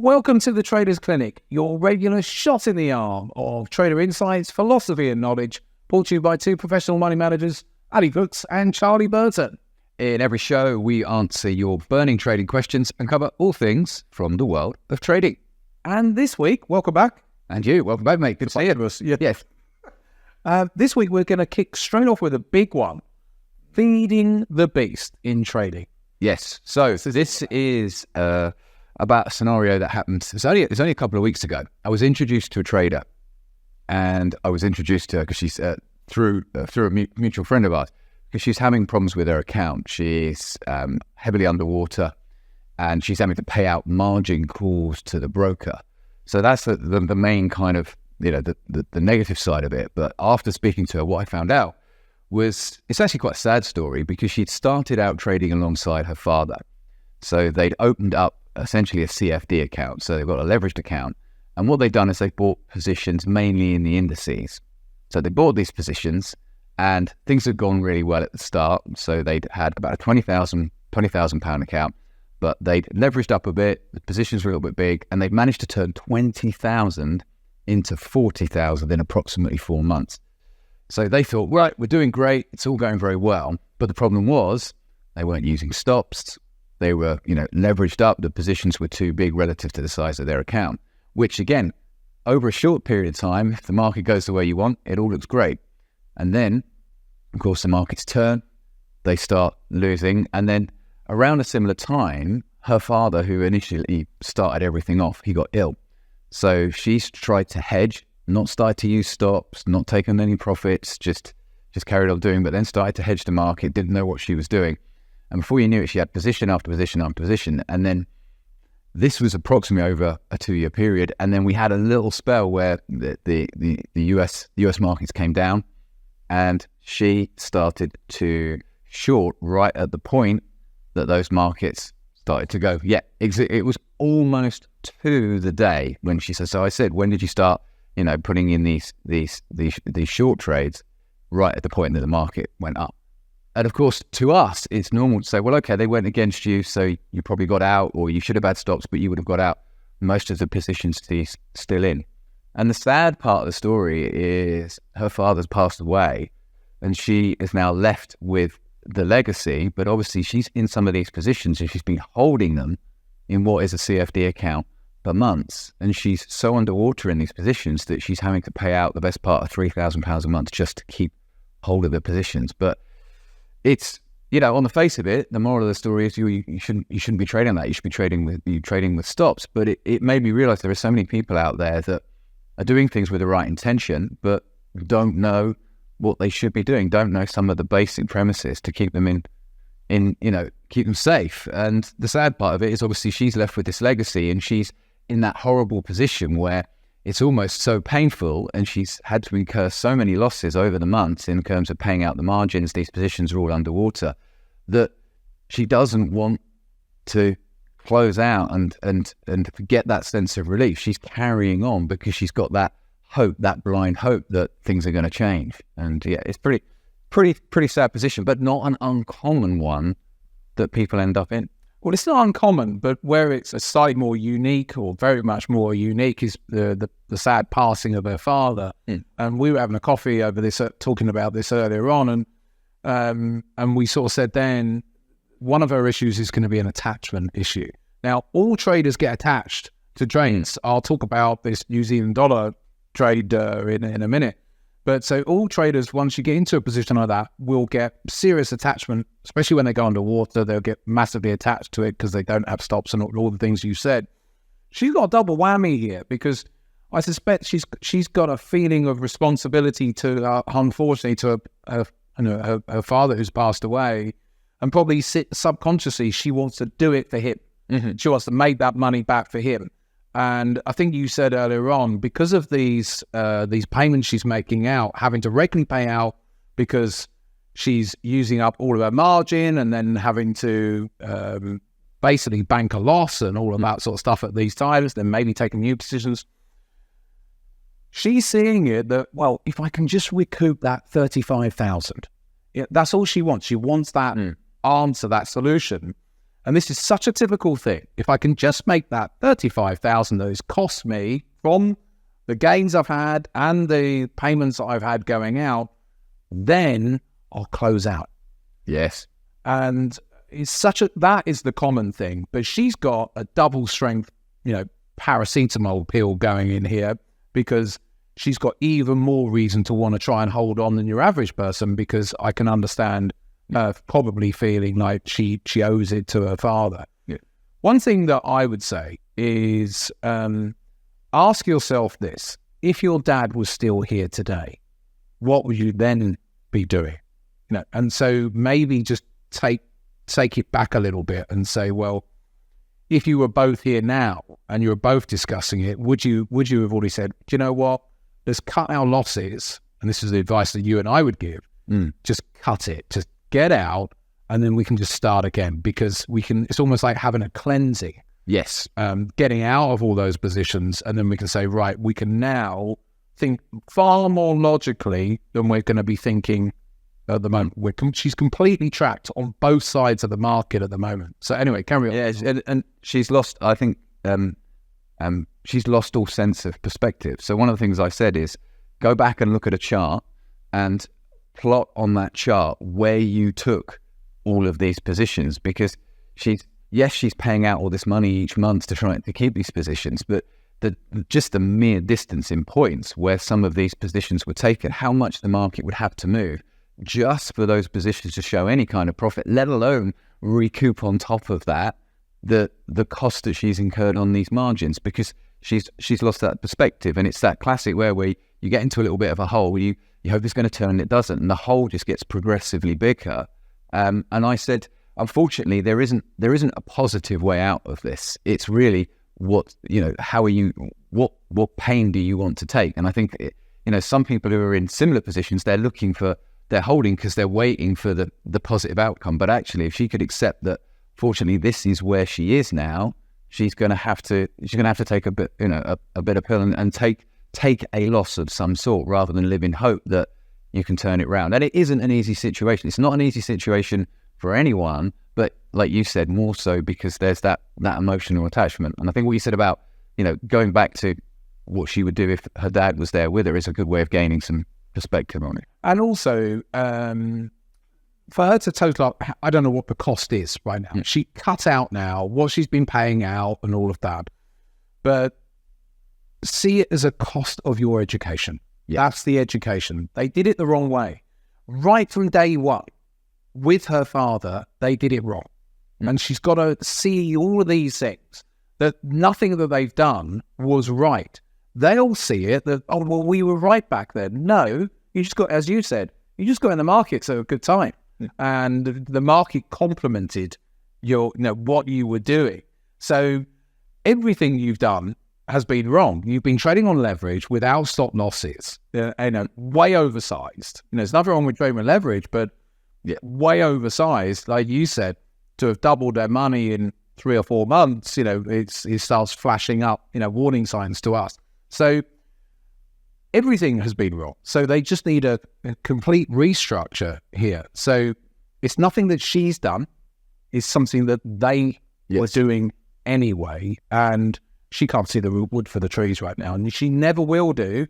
Welcome to the Traders Clinic, your regular shot in the arm of trader insights, philosophy and knowledge, brought to you by two professional money managers, Ali Crooks and Charlie Burton. In every show, we answer your burning trading questions and cover all things from the world of trading. And this week, welcome back. And you, welcome back, mate. Good to see you. Yes. This week, we're going to kick straight off with a big one, feeding the beast in trading. Yes. So this is about a scenario that happened. It's only a couple of weeks ago. I was introduced to a trader, and I was introduced to her because she's through a mutual friend of ours, because she's having problems with her account. She's heavily underwater, and she's having to pay out margin calls to the broker. So that's the main kind of, the negative side of it. But after speaking to her, what I found out was it's actually quite a sad story, because she'd started out trading alongside her father. So they'd opened up essentially a CFD account. So they've got a leveraged account. And what they've done is they've bought positions mainly in the indices. So they bought these positions and things had gone really well at the start. So they'd had about a £20,000 account, but they'd leveraged up a bit. The positions were a little bit big, and they'd managed to turn 20,000 into 40,000 in approximately 4 months. So they thought, right, we're doing great. It's all going very well. But the problem was they weren't using stops. They were, leveraged up. The positions were too big relative to the size of their account, which again, over a short period of time, if the market goes the way you want, it all looks great. And then, of course, the markets turn, they start losing. And then around a similar time, her father, who initially started everything off, he got ill. So she's tried to hedge, not started to use stops, not taken any profits, just carried on doing, but then started to hedge the market, didn't know what she was doing. And before you knew it, she had position after position after position. And then this was approximately over a 2-year period. And then we had a little spell where the US markets came down, and she started to short right at the point that those markets started to go. Yeah, it was almost to the day when she said, so I said, when did you start, putting in these short trades? Right at the point that the market went up. And of course, to us, it's normal to say, well, okay, they went against you, so you probably got out, or you should have had stops, but you would have got out. Most of the positions she's still in. And the sad part of the story is her father's passed away, and she is now left with the legacy, but obviously she's in some of these positions, and she's been holding them in what is a CFD account for months. And she's so underwater in these positions that she's having to pay out the best part of £3,000 a month just to keep hold of the positions. But it's, on the face of it, the moral of the story is you shouldn't be trading that. You should be trading with stops. But it made me realize there are so many people out there that are doing things with the right intention, but don't know what they should be doing, don't know some of the basic premises to keep them keep them safe. And the sad part of it is obviously she's left with this legacy, and she's in that horrible position where it's almost so painful, and she's had to incur so many losses over the months in terms of paying out the margins. These positions are all underwater, that she doesn't want to close out and get that sense of relief. She's carrying on because she's got that hope, that blind hope that things are going to change. And yeah, it's pretty sad position, but not an uncommon one that people end up in. Well, it's not uncommon, but where it's a slightly more unique, or very much more unique, is the sad passing of her father. And we were having a coffee over this, talking about this earlier on, and we sort of said then one of her issues is going to be an attachment issue. Now, all traders get attached to trades. I'll talk about this New Zealand dollar trade in a minute. But so all traders, once you get into a position like that, will get serious attachment, especially when they go underwater. They'll get massively attached to it because they don't have stops and all the things you said. She's got a double whammy here, because I suspect she's got a feeling of responsibility to, unfortunately, to her father who's passed away, and probably subconsciously she wants to do it for him. Mm-hmm. She wants to make that money back for him. And I think you said earlier on, because of these payments she's making out, having to regularly pay out because she's using up all of her margin, and then having to basically bank a loss and all of that sort of stuff at these times, then maybe taking new decisions. She's seeing it that, well, if I can just recoup that 35,000, that's all she wants. She wants that answer, that solution. And this is such a typical thing. If I can just make that 35,000 that has cost me from the gains I've had and the payments that I've had going out, then I'll close out. Yes. And that is the common thing. But she's got a double strength, paracetamol pill going in here, because she's got even more reason to want to try and hold on than your average person, because I can understand her probably feeling like she owes it to her father. Yeah. One thing that I would say is ask yourself this: if your dad was still here today, what would you then be doing? And so maybe just take it back a little bit and say, well, if you were both here now and you were both discussing it, would you have already said, do you know what? Let's cut our losses. And this is the advice that you and I would give. Just cut it. Just get out, and then we can just start again, because it's almost like having a cleansing. Yes. Getting out of all those positions, and then we can say, right, we can now think far more logically than we're going to be thinking at the moment. She's completely trapped on both sides of the market at the moment. So anyway, carry on. Yeah, and she's lost, I think, she's lost all sense of perspective. So one of the things I said is, go back and look at a chart and plot on that chart where you took all of these positions, because she's paying out all this money each month to try to keep these positions, but just the mere distance in points where some of these positions were taken, how much the market would have to move just for those positions to show any kind of profit, let alone recoup on top of that the cost that she's incurred on these margins, because she's lost that perspective. And it's that classic where you get into a little bit of a hole where you hope it's going to turn and it doesn't, and the hole just gets progressively bigger. And I said, unfortunately, there isn't a positive way out of this. It's really what pain do you want to take? And I think some people who are in similar positions, they're holding because they're waiting for the positive outcome. But actually, if she could accept that, fortunately, this is where she is now, she's going to have to take a bit of pill and take a loss of some sort, rather than live in hope that you can turn it around. And it isn't an easy situation. It's not an easy situation for anyone, but like you said, more so because there's that emotional attachment. And I think what you said about, going back to what she would do if her dad was there with her is a good way of gaining some perspective on it. And also, for her to total up, I don't know what the cost is right now. She cut out now what she's been paying out and all of that, but see it as a cost of your education. That's the education. They did it the wrong way. Right from day one, with her father, they did it wrong. And she's got to see all of these things, that nothing that they've done was right. They'll see it that, oh, well, we were right back then. No, you just got, as you said, you just got in the market at a good time. And the market complemented what you were doing. So everything you've done has been wrong. You've been trading on leverage without stop losses, way oversized. There's nothing wrong with trading with leverage, but way oversized, like you said, to have doubled their money in 3 or 4 months. It starts flashing up, warning signs to us. So everything has been wrong. So they just need a complete restructure here. So it's nothing that she's done. It's something that they were doing anyway. And she can't see the wood for the trees right now. And she never will do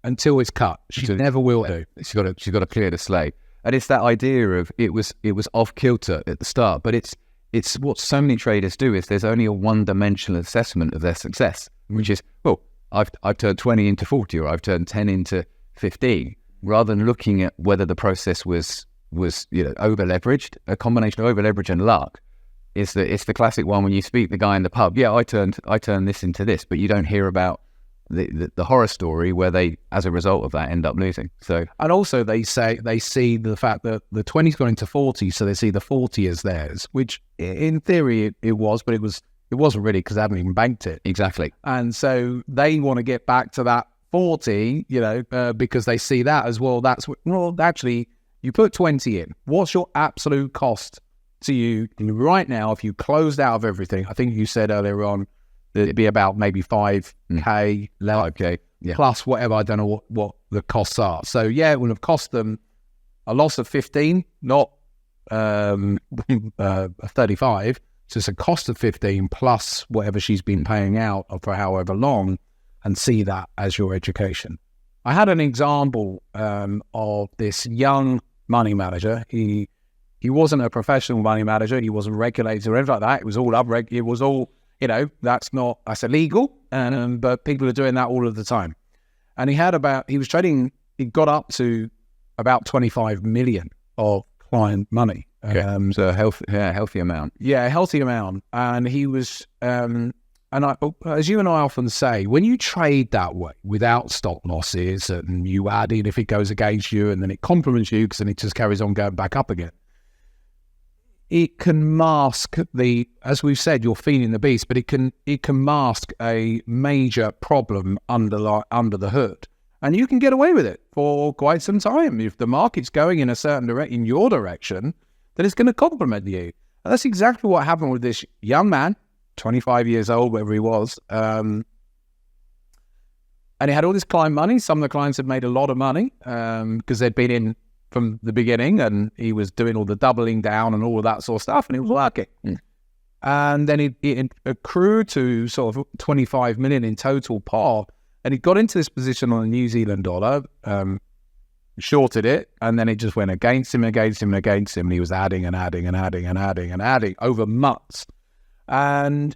until it's cut. She never will do. She's got to clear the slate. And it's that idea of it was off kilter at the start. But it's what so many traders do is there's only a one-dimensional assessment of their success, which is, well, I've turned 20 into 40, or I've turned 10 into 15, rather than looking at whether the process was over leveraged. A combination of over leverage and luck is the classic one when you speak to the guy in the pub. Yeah, I turned this into this, but you don't hear about the horror story where they, as a result of that, end up losing. So, and also they see the fact that the 20's gone into 40, so they see the 40 as theirs, which in theory it was, but it wasn't really, because they hadn't even banked it. Exactly. And so they want to get back to that 40, because they see that as well. Actually, you put 20 in. What's your absolute cost to you right now if you closed out of everything? I think you said earlier on that it'd be about maybe 5K left, 5K, plus whatever. I don't know what the costs are. So it would have cost them a loss of 15, not 35. So it's a cost of 15 plus whatever she's been paying out for however long, and see that as your education. I had an example of this young money manager. He wasn't a professional money manager. He wasn't regulated or anything like that. It was all it was all, that's illegal. But people are doing that all of the time. And he was trading, he got up to about 25 million of client money. So a healthy amount. Yeah, a healthy amount. And he was, as you and I often say, when you trade that way without stop losses and you add in if it goes against you and then it complements you because then it just carries on going back up again, it can mask as we've said, you're feeding the beast, but it can mask a major problem under the hood. And you can get away with it for quite some time. If the market's going in a certain in your direction, then it's going to complement you. And that's exactly what happened with this young man, 25 years old, whatever he was. And he had all this client money. Some of the clients had made a lot of money because they'd been in from the beginning, and he was doing all the doubling down and all of that sort of stuff, and it was working. And then it accrued to sort of 25 million in total par. And he got into this position on the New Zealand dollar, shorted it, and then it just went against him. And he was adding over months. And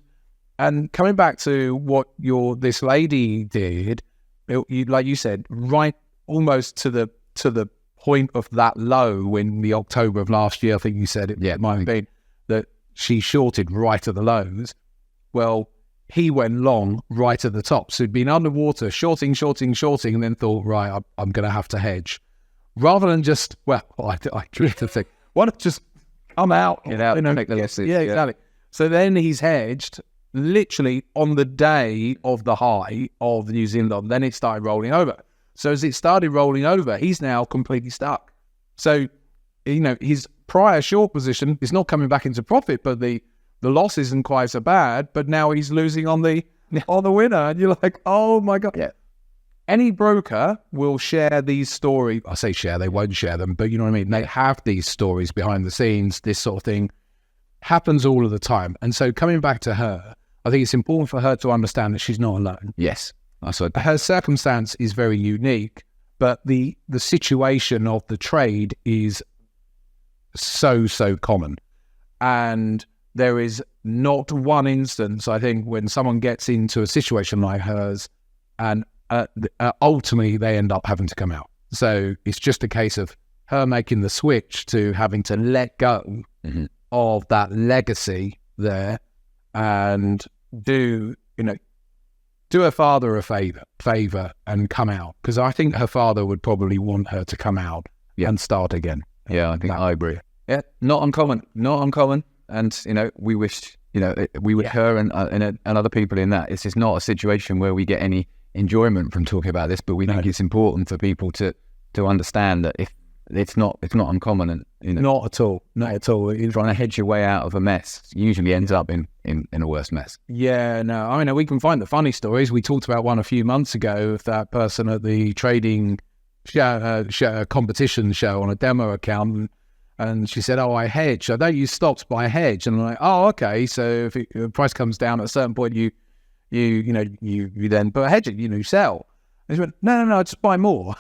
coming back to what this lady did, like you said, right almost to the point of that low in the October of last year, I think you said it might have been, that she shorted right at the lows. Well, he went long right at the top. So he'd been underwater, shorting, and then thought, right, I'm going to have to hedge. Rather than just, I drew to think, why not just come out? Get out, take the losses. Yeah, exactly. So then he's hedged literally on the day of the high of the New Zealand. Then it started rolling over. So as it started rolling over, he's now completely stuck. So, his prior short position is not coming back into profit, but the loss isn't quite so bad, but now he's losing on the winner. And you're like, oh my God. Yeah. Any broker will share these stories. I say share, they won't share them, but you know what I mean? They have these stories behind the scenes. This sort of thing happens all of the time. And so coming back to her, I think it's important for her to understand that she's not alone. Yes. Her circumstance is very unique, but the situation of the trade is so common. And there is not one instance, I think, when someone gets into a situation like hers and ultimately they end up having to come out. So it's just a case of her making the switch to having to let go of that legacy there and do her father a favor and come out. Because I think her father would probably want her to come out and start again. Yeah, I think I agree. Yeah, not uncommon. And, we wish, we would her and other people in that. It's just not a situation where we get any enjoyment from talking about this, but we think it's important for people to understand that if it's not uncommon, and not at all. Trying to hedge your way out of a mess usually ends up in a worse mess. Yeah, no, I mean, we can find the funny stories. We talked about one a few months ago of that person at the trading competition show on a demo account, and she said, I hedge. I don't use stocks, but I hedge. And I'm like, oh, okay. So if the price comes down at a certain point, you then put a hedge it, you sell. And she went, no, just buy more.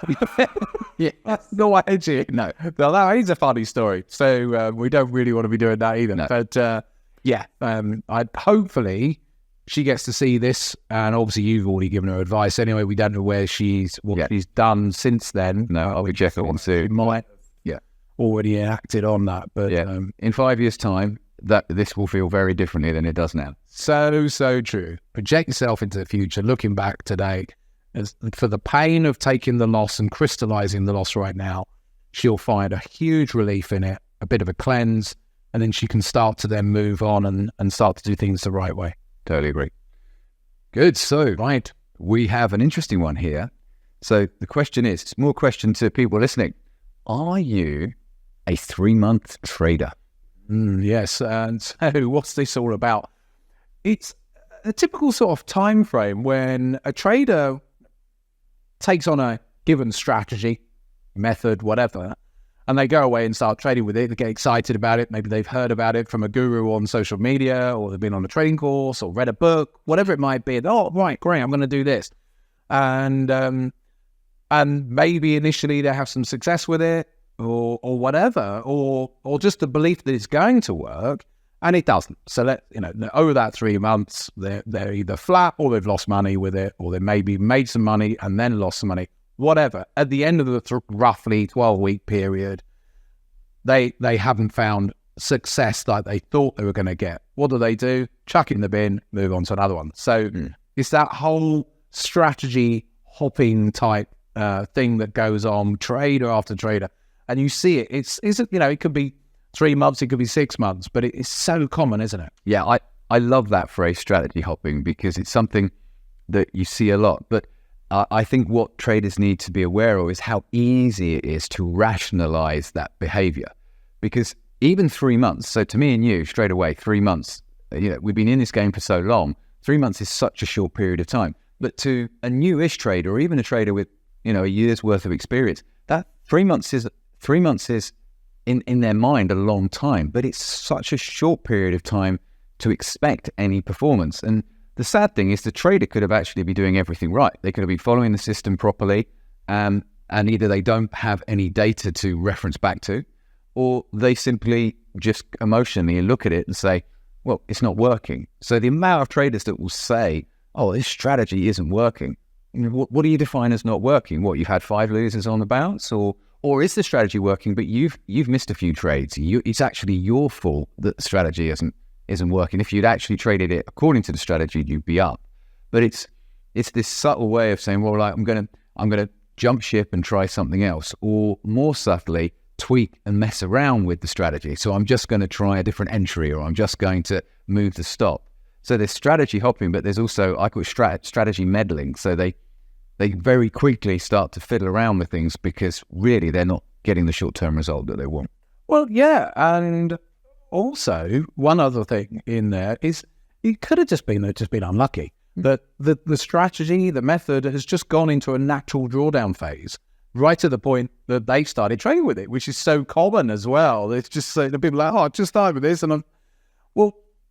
Yeah, that's not what hedging. No, well, that is a funny story. So we don't really want to be doing that either. No. But hopefully she gets to see this, and obviously you've already given her advice anyway. We don't know what she's done since then. No, I'll be checking on soon. Might already acted on that, but in 5 years' time, that this will feel very differently than it does now. So true. Project yourself into the future, looking back today. As for the pain of taking the loss and crystallizing the loss right now, she'll find a huge relief in it, a bit of a cleanse, and then she can start to then move on and start to do things the right way. Totally agree. Good. So, we have an interesting one here. So the question is, more question to people listening. Are you a 3-month trader? Yes. And so what's this all about? It's a typical sort of time frame when a trader takes on a given strategy, method, whatever, and they go away and start trading with it. They get excited about it. Maybe they've heard about it from a guru on social media, or they've been on a trading course or read a book, whatever it might be. Oh, right, great, I'm going to do this. And maybe initially they have some success with it, or whatever, or just the belief that it's going to work, and it doesn't. So over that 3 months, they're either flat, or they've lost money with it, or they maybe made some money and then lost some money. Whatever. At the end of the roughly 12-week period, they haven't found success like they thought they were going to get. What do? Chuck it in the bin, move on to another one. So it's that whole strategy hopping type thing that goes on, trader after trader. And you see it. It could be 3 months, it could be 6 months, but it's so common, isn't it? Yeah, I love that phrase, strategy hopping, because it's something that you see a lot. But I think what traders need to be aware of is how easy it is to rationalize that behavior. Because even 3 months, so to me and you, straight away, 3 months, we've been in this game for so long, 3 months is such a short period of time. But to a newish trader, or even a trader with, a year's worth of experience, that 3 months is in their mind a long time, but it's such a short period of time to expect any performance. And the sad thing is the trader could have actually been doing everything right. They could have been following the system properly, and either they don't have any data to reference back to, or they simply just emotionally look at it and say, well, it's not working. So the amount of traders that will say, oh, this strategy isn't working. What do you define as not working? What, you've had 5 losers on the bounce, or is the strategy working, but you've missed a few trades? It's actually your fault that the strategy isn't working. If you'd actually traded it according to the strategy, you'd be up. But it's this subtle way of saying, well, like, I'm gonna jump ship and try something else, or more subtly tweak and mess around with the strategy. So I'm just going to try a different entry, or I'm just going to move the stop. So there's strategy hopping, but there's also, I call it strategy meddling. So they very quickly start to fiddle around with things because really they're not getting the short-term result that they want. Well, yeah, and also one other thing in there is it could have just been unlucky. That the strategy, the method has just gone into a natural drawdown phase right to the point that they started trading with it, which is so common as well. It's just so the people are like, oh, I just started with this. And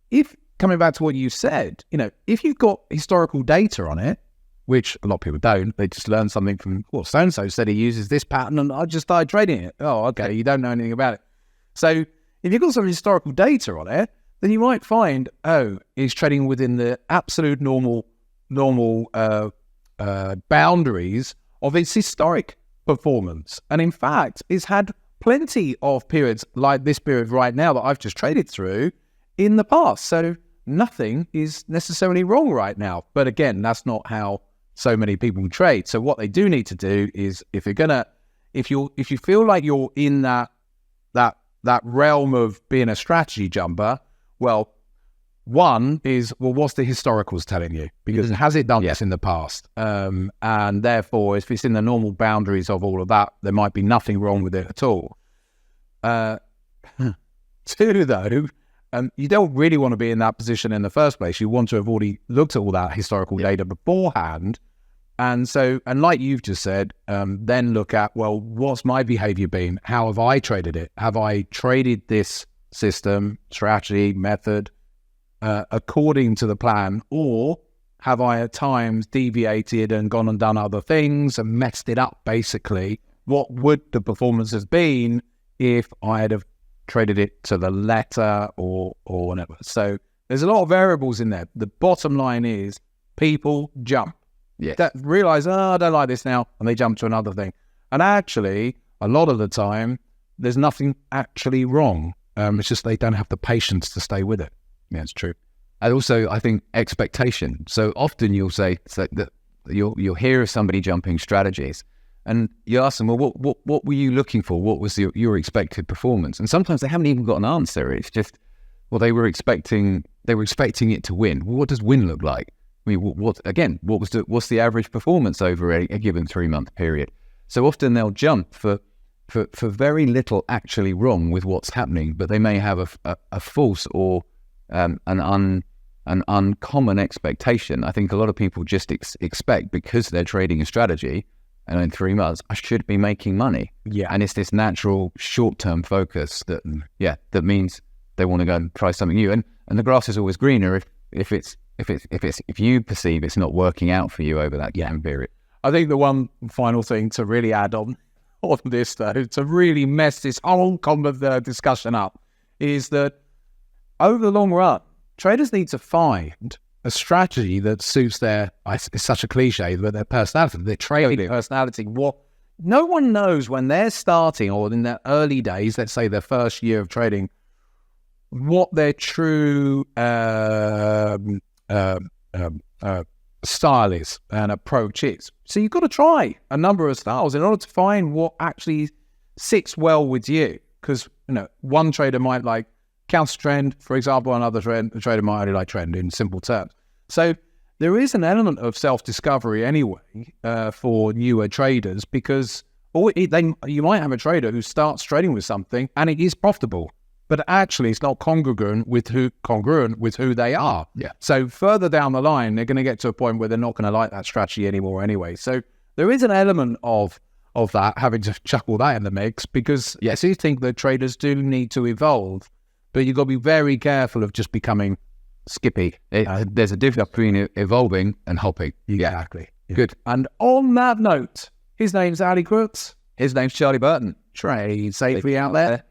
if coming back to what you said, if you've got historical data on it, which a lot of people don't, they just learn something from, well, so-and-so said he uses this pattern and I just started trading it. Oh, okay, you don't know anything about it. So if you've got some historical data on it, then you might find, he's trading within the absolute normal boundaries of its historic performance. And in fact, it's had plenty of periods like this period right now that I've just traded through in the past. So nothing is necessarily wrong right now. But again, that's not how so many people trade. So what they do need to do is, if you feel like you're in that realm of being a strategy jumper, well, one is, what's the historicals telling you? Because has it done this in the past? And therefore, if it's in the normal boundaries of all of that, there might be nothing wrong with it at all. Two, though, you don't really want to be in that position in the first place. You want to have already looked at all that historical data beforehand. And like you've just said, then look at, well, what's my behavior been? How have I traded it? Have I traded this system, strategy, method according to the plan? Or have I at times deviated and gone and done other things and messed it up, basically? What would the performance have been if I had have traded it to the letter or whatever? So there's a lot of variables in there. The bottom line is people jump. Yes. That realize, I don't like this now, and they jump to another thing. And actually, a lot of the time, there's nothing actually wrong. It's just they don't have the patience to stay with it. Yeah, it's true. And also, I think expectation. So often you'll say that you'll hear of somebody jumping strategies, and you ask them, well, what were you looking for? What was your expected performance? And sometimes they haven't even got an answer. It's just, well, they were expecting it to win. Well, what does win look like? I mean, what's the average performance over a given 3-month period? So often they'll jump for very little actually wrong with what's happening, but they may have a false or an uncommon expectation. I think a lot of people just expect, because they're trading a strategy, and in 3 months I should be making money. Yeah. And it's this natural short-term focus that means they want to go and try something new. And the grass is always greener if you perceive it's not working out for you over that time period. I think the one final thing to really add on this, though, to really mess this whole discussion up, is that over the long run, traders need to find a strategy that suits it's such a cliche, but their personality, their trading personality. No one knows when they're starting or in their early days, let's say their first year of trading, what their true style is and approach is. So you've got to try a number of styles in order to find what actually sits well with you. Because, one trader might like counter trend, for example, another trader might only like trend in simple terms. So there is an element of self-discovery anyway for newer traders, because you might have a trader who starts trading with something and it is profitable, but actually it's not congruent with who they are. Yeah. So further down the line, they're going to get to a point where they're not going to like that strategy anymore anyway. So there is an element of that, having to chuck all that in the mix, because yes, I think that traders do need to evolve, but you've got to be very careful of just becoming skippy. There's a difference between evolving and hopping. Exactly. Yeah. Good. And on that note, his name's Ali Crooks. His name's Charlie Burton. Trade safely out there.